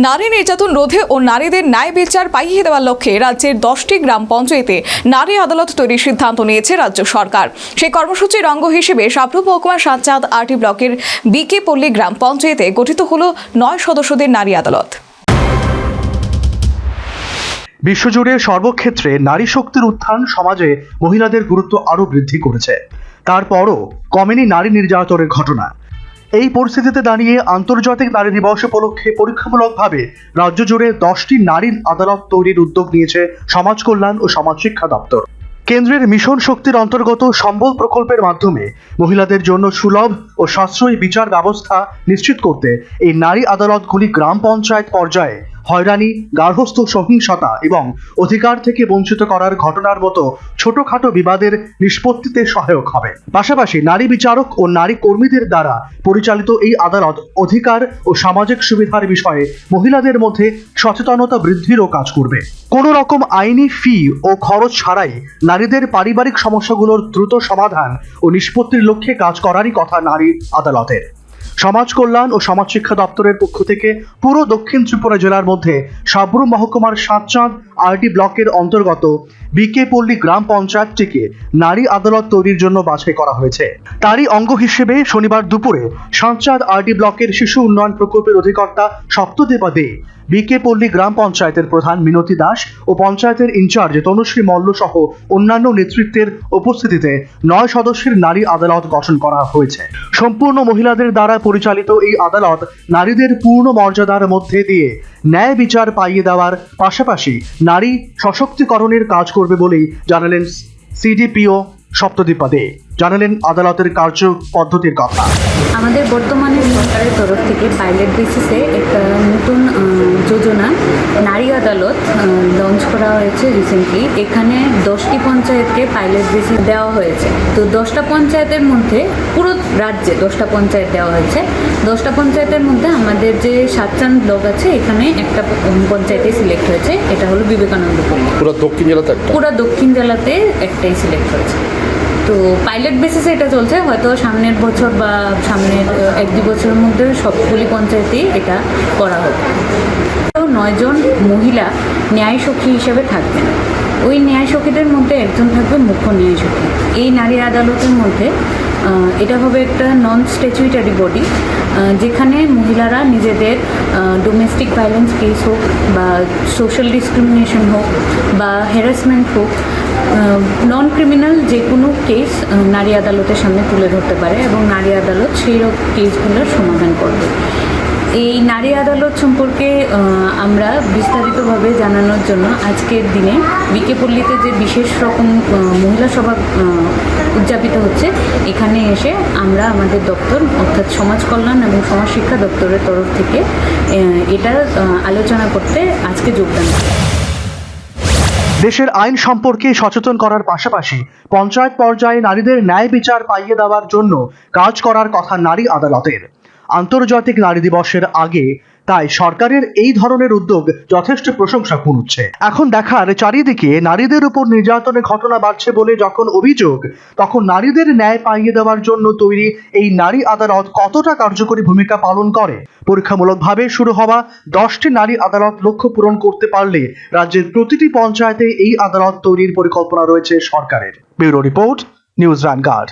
নারী নির্যাতন রোধে ও নারীদের ন্যায় বিচার পাইয়ে দেওয়ার লক্ষ্যে রাজ্যের 10টি গ্রাম পঞ্চায়েতে নারী আদালত তৈরির সিদ্ধান্ত নিয়েছে রাজ্য সরকার। সেই কর্মসূচির অঙ্গ হিসেবে সাবরু মহকুমা সাতচাঁদ আরটি ব্লকের বিকে পল্লী গ্রাম পঞ্চায়েতে গঠিত হল 9 সদস্যদের নারী আদালত। বিশ্বজুড়ে সর্বক্ষেত্রে নারী শক্তির উত্থান সমাজে মহিলাদের গুরুত্ব আরও বৃদ্ধি করেছে। তারপরও কমেনি নারী নির্যাতনের ঘটনা। এই পরিস্থিতিতে দাঁড়িয়ে আন্তর্জাতিক নারী দিবস উপলক্ষে পরীক্ষামূলকভাবে রাজ্য জুড়ে 10টি নারী আদালত তৈরির উদ্যোগ নিয়েছে সমাজ কল্যাণ ও সমাজ শিক্ষা দপ্তর। কেন্দ্রের মিশন শক্তির অন্তর্গত সম্বল প্রকল্পের মাধ্যমে মহিলাদের জন্য সুলভ ও সাশ্রয়ী বিচার ব্যবস্থা নিশ্চিত করতে এই নারী আদালতগুলি গ্রাম পঞ্চায়েত পর্যায়ে হয়রানি, গার্হস্থ্য সহিংসতা এবং অধিকার থেকে বঞ্চিত করার ঘটনার মতো ছোটখাটো বিবাদের নিষ্পত্তিতে সহায়ক হবে। পাশাপাশি নারী বিচারক ও নারী কর্মীদের দ্বারা পরিচালিত এই আদালত অধিকার ও সামাজিক সুবিধার বিষয়ে মহিলাদের মধ্যে সচেতনতা বৃদ্ধিরও কাজ করবে। কোনো রকম আইনি ফি ও খরচ ছাড়াই নারীদের পারিবারিক সমস্যাগুলোর দ্রুত সমাধান ও নিষ্পত্তির লক্ষ্যে কাজ করারই কথা নারী আদালতের। সমাজ কল্যাণ ও সমাজ শিক্ষা দপ্তরের পক্ষ থেকে পুরো দক্ষিণ ত্রিপুরা জেলার মধ্যে সাবরু মহকুমার সাতচাঁদ আরটি ব্লকের অন্তর্গত বিকে পল্লী গ্রাম পঞ্চায়েতটিকে নারী আদালত তৈরির জন্য বাছাই করা হয়েছে। তারই অঙ্গ হিসেবে শনিবার দুপুরে সাতচাঁদ আরটি ব্লকের শিশু উন্নয়ন প্রকল্পের অধিকর্তা সপ্তদেবা দে, বিকে পল্লী গ্রাম পঞ্চায়েতের প্রধান মিনতি দাস ও পঞ্চায়েতের ইনচার্জ তনুশ্রী মল্ল সহ অন্যান্য নেতৃত্বের উপস্থিতিতে 9 সদস্যের নারী আদালত গঠন করা হয়েছে। সম্পূর্ণ মহিলাদের দ্বারা পরিচালিত এই আদালত নারীদের পূর্ণ মর্যাদার মধ্যে দিয়ে ন্যায় বিচার পাইয়ে দেওয়ার পাশাপাশি নারী সশক্তিকরণের কাজ করবে বলেই জানালেন সিডিপিও সপ্তদীপা দে। জানালেন আদালতের কার্য পদ্ধতির কথা। আমাদের বর্তমানে সরকারের তরফ থেকে পাইলট বেসিসে একটা নতুন যোজনা নারী আদালত লঞ্চ করা হয়েছে রিসেন্টলি। এখানে 10টি পঞ্চায়েতকে পাইলট বেসিস দেওয়া হয়েছে। তো 10টা পঞ্চায়েতের মধ্যে পুরো রাজ্যে 10টা পঞ্চায়েত দেওয়া হয়েছে। 10টা পঞ্চায়েতের মধ্যে আমাদের যে সাতচাঁদ ব্লক আছে এখানে একটা পঞ্চায়েতে সিলেক্ট হয়েছে, এটা হলো বিবেকানন্দ পল্লী। পুরো দক্ষিণ জেলাতে একটাই সিলেক্ট হয়েছে। তো পাইলট বেসিসে এটা চলছে, হয়তো সামনের বছর বা সামনের 1-2 বছরের মধ্যে সবগুলি পঞ্চায়েতেই এটা করা হবে। তো 9 জন মহিলা ন্যায় সখী হিসেবে থাকবেন। ওই ন্যায় সখীদের মধ্যে একজন থাকবে মুখ্য ন্যায় সখী। এই নারী আদালতের মধ্যে এটা হবে একটা নন স্ট্যাচুইটারি বডি, যেখানে মহিলারা নিজেদের ডোমেস্টিক ভায়োলেন্স কেস হোক বা সোশ্যাল ডিসক্রিমিনেশন হোক বা হ্যারাসমেন্ট হোক, নন ক্রিমিনাল যে কোনো কেস নারী আদালতের সামনে তুলে ধরতে পারে এবং নারী আদালত সেই কেসগুলোর সমাধান করবে। এই নারী আদালত সম্পর্কে আমরা বিস্তারিতভাবে জানানোর জন্য আজকের দিনে বিকে পল্লীতে যে বিশেষ রকম মহিলা সভা উদযাপিত হচ্ছে, এখানে এসে আমরা আমাদের দপ্তর অর্থাৎ সমাজ কল্যাণ এবং সমাজ শিক্ষা দপ্তরের তরফ থেকে এটা আলোচনা করতে আজকে যোগদান করি। দেশের আইন সম্পর্কে সচেতন করার পাশাপাশি পঞ্চায়েত পর্যায়ে নারীদের ন্যায় বিচার পাইয়ে দেওয়ার জন্য কাজ করার কথা নারী আদালতের। আন্তর্জাতিক নারী দিবসের আগে তাই সরকারের এই ধরনের উদ্যোগ যথেষ্ট প্রশংসা কুড়াচ্ছে। এখন দেখার চারিদিকে নারীদের উপর নির্যাতনের ঘটনা বাড়ছে বলে যখন অভিযোগ, তখন নারীদের ন্যায় পাইয়ে দেওয়ার জন্য তৈরি এই নারী আদালত কতটা কার্যকরী ভূমিকা পালন করে। পরীক্ষামূলকভাবে শুরু হওয়া 10টি নারী আদালত লক্ষ্য পূরণ করতে পারলে রাজ্যের প্রতিটি পঞ্চায়েতে এই আদালত তৈরির পরিকল্পনা রয়েছে সরকারের। Bureau report, news vanguard.